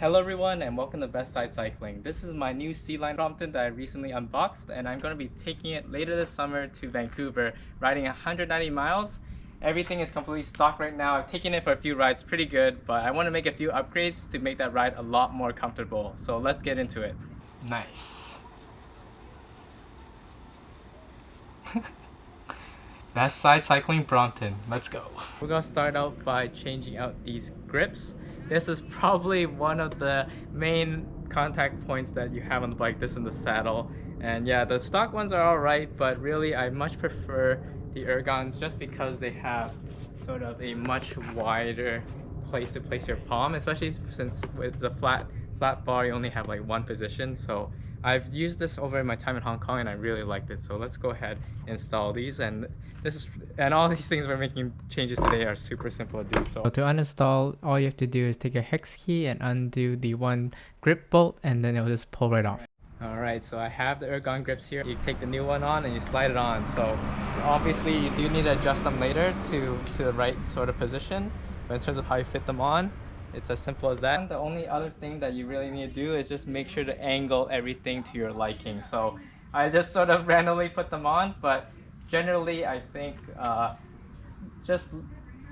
Hello everyone and welcome to Best Side Cycling. This is my new C-Line Brompton that I recently unboxed and I'm going to be taking it later this summer to Vancouver, riding 190 miles. Everything is completely stock right now. I've taken it for a few rides, pretty good, but I want to make a few upgrades to make that ride a lot more comfortable. So let's get into it. Nice. Best Side Cycling Brompton. Let's go. We're going to start out by changing out these grips. This is probably one of the main contact points that you have on the bike, this in the saddle. And yeah, the stock ones are alright, but really I much prefer the ergons just because they have sort of a much wider place to place your palm, especially since with the flat bar you only have like one position. So I've used this over my time in Hong Kong and I really liked it. So let's go ahead and install these, and all these things we're making changes today are super simple to do. So to uninstall, all you have to do is take a hex key and undo the one grip bolt, and then it'll just pull right off. Alright, so I have the ergon grips here. You take the new one on and you slide it on. So obviously you do need to adjust them later to the right sort of position, but in terms of how you fit them on, it's as simple as that. The only other thing that you really need to do is just make sure to angle everything to your liking. So I just sort of randomly put them on, but generally I think just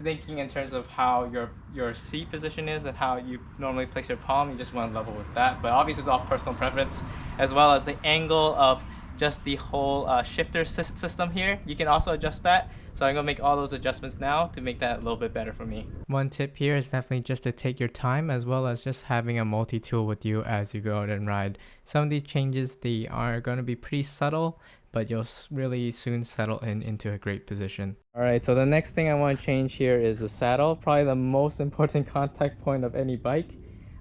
thinking in terms of how your seat position is and how you normally place your palm, you just want to level with that. But obviously it's all personal preference, as well as the angle of just the whole shifter system here. You can also adjust that. So I'm gonna make all those adjustments now to make that a little bit better for me. One tip here is definitely just to take your time, as well as just having a multi-tool with you as you go out and ride. Some of these changes, they are going to be pretty subtle, but you'll really soon settle into a great position. Alright, so the next thing I want to change here is the saddle, probably the most important contact point of any bike.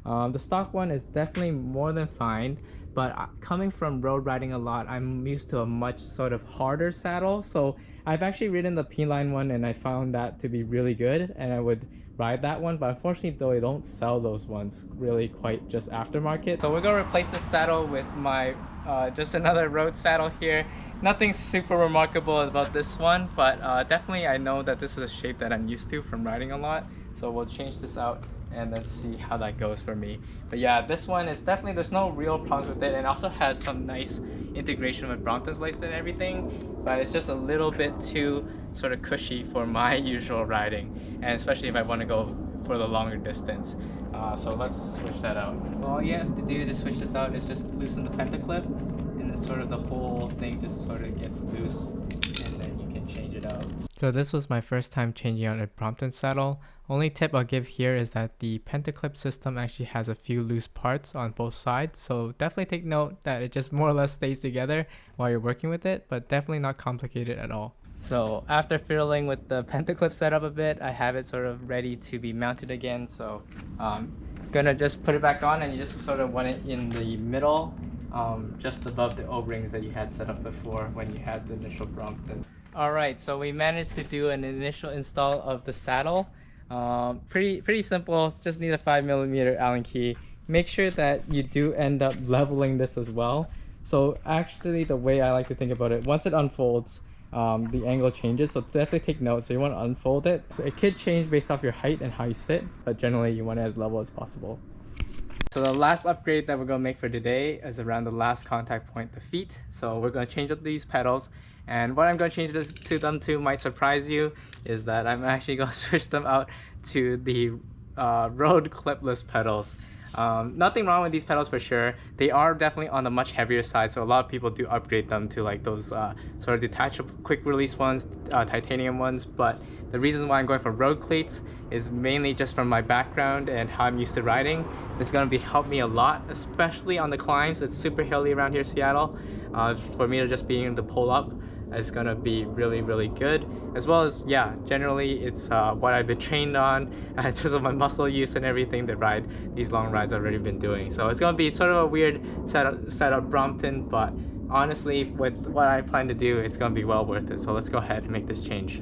The stock one is definitely more than fine, but coming from road riding a lot, I'm used to a much sort of harder saddle. So I've actually ridden the P-Line one and I found that to be really good, and I would ride that one, but unfortunately though they don't sell those ones really quite just aftermarket. So we're going to replace the saddle with my just another road saddle here. Nothing super remarkable about this one, but definitely I know that this is a shape that I'm used to from riding a lot. So we'll change this out and then see how that goes for me. But yeah, this one is definitely, there's no real problems with it, and also has some nice integration with Brompton's lights and everything, but it's just a little bit too sort of cushy for my usual riding, and especially if I want to go for the longer distance. So let's switch that out. All you have to do to switch this out is just loosen the pentaclip, and then sort of the whole thing just sort of gets loose, and then you can change it out. So this was my first time changing out a Brompton saddle. Only tip I'll give here is that the pentaclip system actually has a few loose parts on both sides, so definitely take note that it just more or less stays together while you're working with it, but definitely not complicated at all. So after fiddling with the pentaclip setup a bit, I have it sort of ready to be mounted again. So gonna just put it back on, and you just sort of want it in the middle, just above the O-rings that you had set up before when you had the initial Brompton. Alright, so we managed to do an initial install of the saddle. Pretty simple, just need a 5mm Allen key. Make sure that you do end up leveling this as well. So actually the way I like to think about it, once it unfolds, the angle changes, so definitely take note. So you want to unfold it. So it could change based off your height and how you sit, but generally you want it as level as possible. So the last upgrade that we're going to make for today is around the last contact point, the feet. So we're going to change up these pedals, and what I'm going to change them to might surprise you, is that I'm actually going to switch them out to the road clipless pedals. Nothing wrong with these pedals for sure. They are definitely on the much heavier side, so a lot of people do upgrade them to like those sort of detachable quick release ones, titanium ones, but the reason why I'm going for road cleats is mainly just from my background and how I'm used to riding. It's going to help me a lot, especially on the climbs. It's super hilly around here, Seattle. For me to just being able to pull up is going to be really good, as well as, yeah, generally it's what I've been trained on in terms of my muscle use and everything to ride these long rides I've already been doing. So it's going to be sort of a weird setup Brompton, but honestly with what I plan to do, it's going to be well worth it. So let's go ahead and make this change.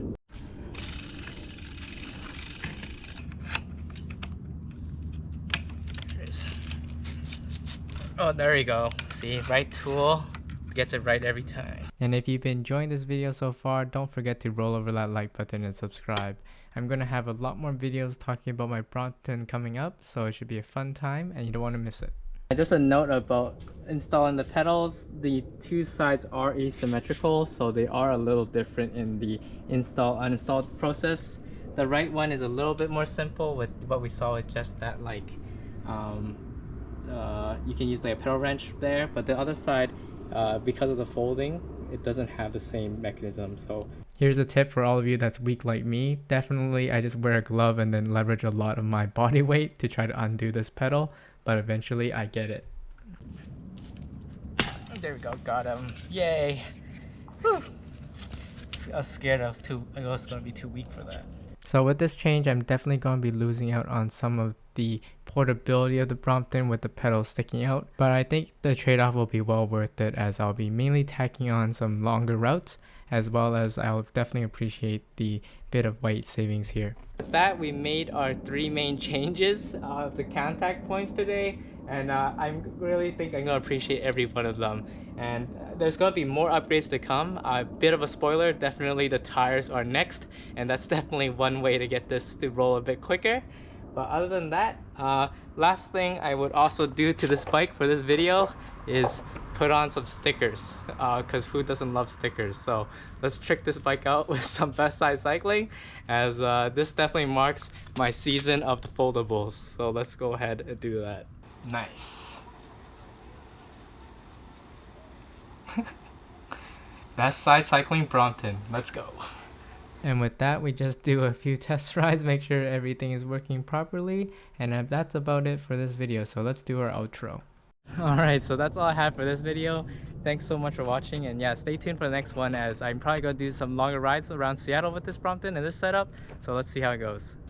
Oh, there you go. See, right tool, gets it right every time. And if you've been enjoying this video so far, don't forget to roll over that like button and subscribe. I'm gonna have a lot more videos talking about my Brompton coming up, so it should be a fun time and you don't want to miss it. Just a note about installing the pedals. The two sides are asymmetrical, so they are a little different in the install-uninstall process. The right one is a little bit more simple with what we saw with just that, like you can use like a pedal wrench there, but the other side, because of the folding, it doesn't have the same mechanism. So here's a tip for all of you that's weak like me. Definitely I just wear a glove and then leverage a lot of my body weight to try to undo this pedal, but eventually I get it. There we go, got him. Yay! Whew. I was scared I was gonna be too weak for that. So with this change, I'm definitely going to be losing out on some of the portability of the Brompton with the pedals sticking out, but I think the trade-off will be well worth it, as I'll be mainly tacking on some longer routes, as well as I'll definitely appreciate the bit of weight savings here. With that, we made our 3 main changes of the contact points today, and I really think I'm going to appreciate every one of them. And there's going to be more upgrades to come. A bit of a spoiler, definitely the tires are next, and that's definitely one way to get this to roll a bit quicker. But other than that, last thing I would also do to this bike for this video is put on some stickers, because who doesn't love stickers? So let's trick this bike out with some best side cycling, as this definitely marks my season of the foldables. So let's go ahead and do that. Nice. Best side cycling Brompton. Let's go. And with that, we just do a few test rides, make sure everything is working properly, and that's about it for this video. So let's do our outro. Alright, so that's all I have for this video. Thanks so much for watching, and yeah, stay tuned for the next one, as I'm probably going to do some longer rides around Seattle with this Brompton and this setup. So let's see how it goes.